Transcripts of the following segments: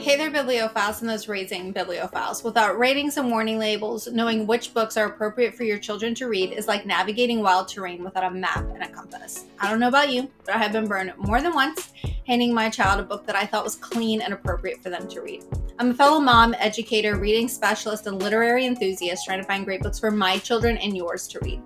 Hey there, bibliophiles and those raising bibliophiles. Without ratings and warning labels, knowing which books are appropriate for your children to read is like navigating wild terrain without a map and a compass. I don't know about you, but I have been burned more than once handing my child a book that I thought was clean and appropriate for them to read. I'm a fellow mom, educator, reading specialist, and literary enthusiast trying to find great books for my children and yours to read.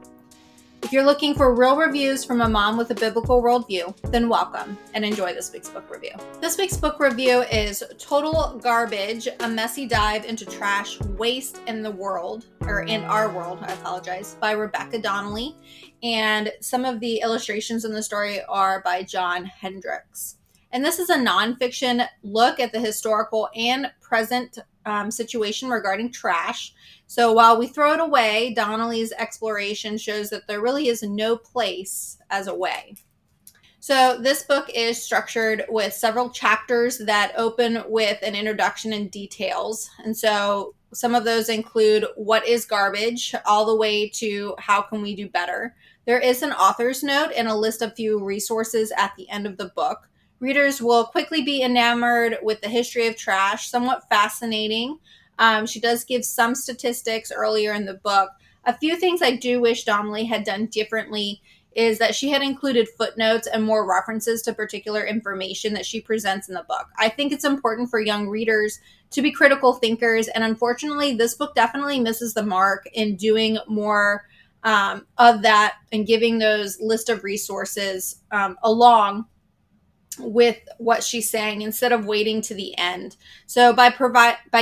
If you're looking for real reviews from a mom with a biblical worldview, then welcome and enjoy this week's book review. This week's book review is Total Garbage, a messy dive into trash waste in the world, or in our world, I apologize, by Rebecca Donnelly. And some of the illustrations in the story are by John Hendricks. And this is a nonfiction look at the historical and present situation regarding trash. So while we throw it away, Donnelly's exploration shows that there really is no place as a way. So this book is structured with several chapters that open with an introduction and details. And so some of those include what is garbage, all the way to how can we do better. There is an author's note and a list of few resources at the end of the book. Readers will quickly be enamored with the history of trash, somewhat fascinating. She does give some statistics earlier in the book. A few things I do wish Donnelly had done differently is that she had included footnotes and more references to particular information that she presents in the book. I think it's important for young readers to be critical thinkers, and unfortunately, this book definitely misses the mark in doing more of that and giving those list of resources along with what she's saying instead of waiting to the end. So by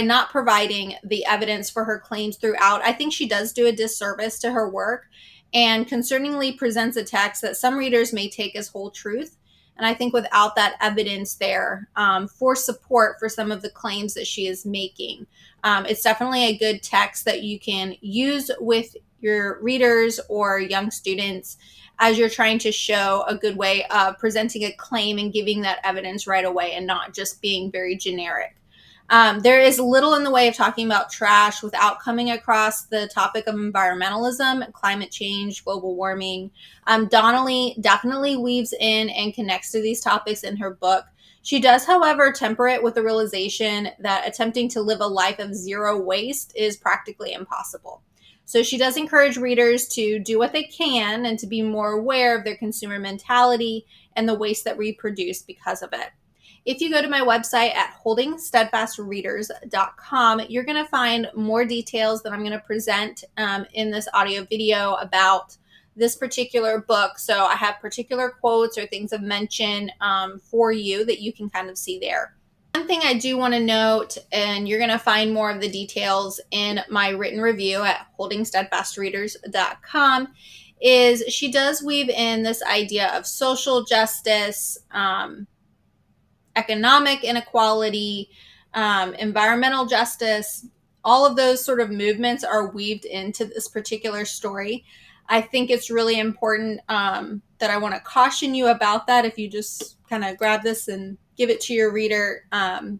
not providing the evidence for her claims throughout, I think she does do a disservice to her work and concerningly presents a text that some readers may take as whole truth. And I think without that evidence there for support for some of the claims that she is making, it's definitely a good text that you can use with your readers or young students as you're trying to show a good way of presenting a claim and giving that evidence right away and not just being very generic. There is little in the way of talking about trash without coming across the topic of environmentalism, climate change, global warming. Donnelly definitely weaves in and connects to these topics in her book. She does, however, temper it with the realization that attempting to live a life of zero waste is practically impossible. So she does encourage readers to do what they can and to be more aware of their consumer mentality and the waste that we produce because of it. If you go to my website at holdingsteadfastreaders.com, you're going to find more details that I'm going to present in this audio video about this particular book. So I have particular quotes or things of mention for you that you can kind of see there. One thing I do want to note, and you're going to find more of the details in my written review at holdingsteadfastreaders.com, is she does weave in this idea of social justice, economic inequality, environmental justice. All of those sort of movements are weaved into this particular story. I think it's really important that I want to caution you about that. If you just kind of grab this and give it to your reader,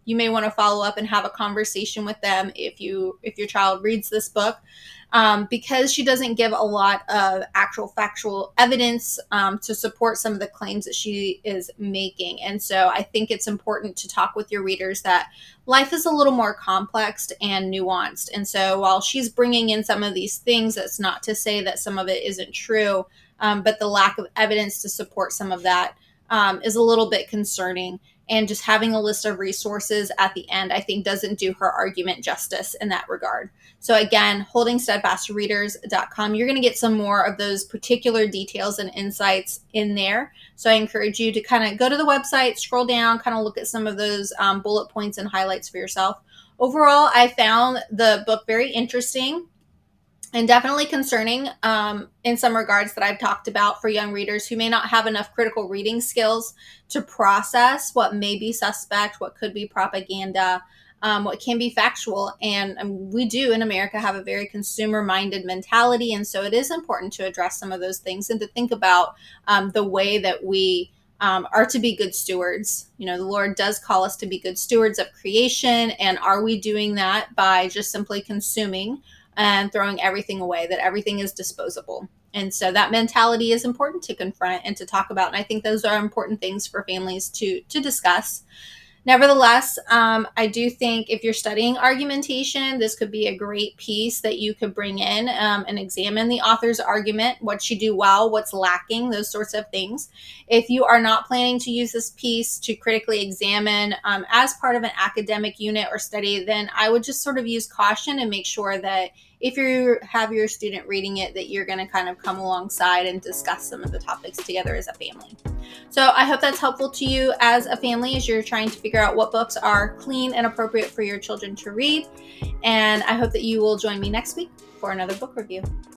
you may want to follow up and have a conversation with them if your child reads this book, because she doesn't give a lot of actual factual evidence to support some of the claims that she is making. And so I think it's important to talk with your readers that life is a little more complex and nuanced. And so while she's bringing in some of these things, that's not to say that some of it isn't true, but the lack of evidence to support some of that is a little bit concerning. And just having a list of resources at the end, I think, doesn't do her argument justice in that regard. So again, holdingsteadfastreaders.com, you're going to get some more of those particular details and insights in there. So I encourage you to kind of go to the website, scroll down, kind of look at some of those bullet points and highlights for yourself. Overall, I found the book very interesting and definitely concerning in some regards that I've talked about for young readers who may not have enough critical reading skills to process what may be suspect, what could be propaganda, what can be factual. And we do in America have a very consumer-minded mentality, and so it is important to address some of those things and to think about the way that we are to be good stewards. You know, the Lord does call us to be good stewards of creation, and are we doing that by just simply consuming and throwing everything away, that everything is disposable? And so that mentality is important to confront and to talk about. And I think those are important things for families to discuss. Nevertheless, I do think if you're studying argumentation, this could be a great piece that you could bring in and examine the author's argument, what you do well, what's lacking, those sorts of things. If you are not planning to use this piece to critically examine as part of an academic unit or study, then I would just sort of use caution and make sure that if you have your student reading it, that you're going to kind of come alongside and discuss some of the topics together as a family. So I hope that's helpful to you as a family as you're trying to figure out what books are clean and appropriate for your children to read. And I hope that you will join me next week for another book review.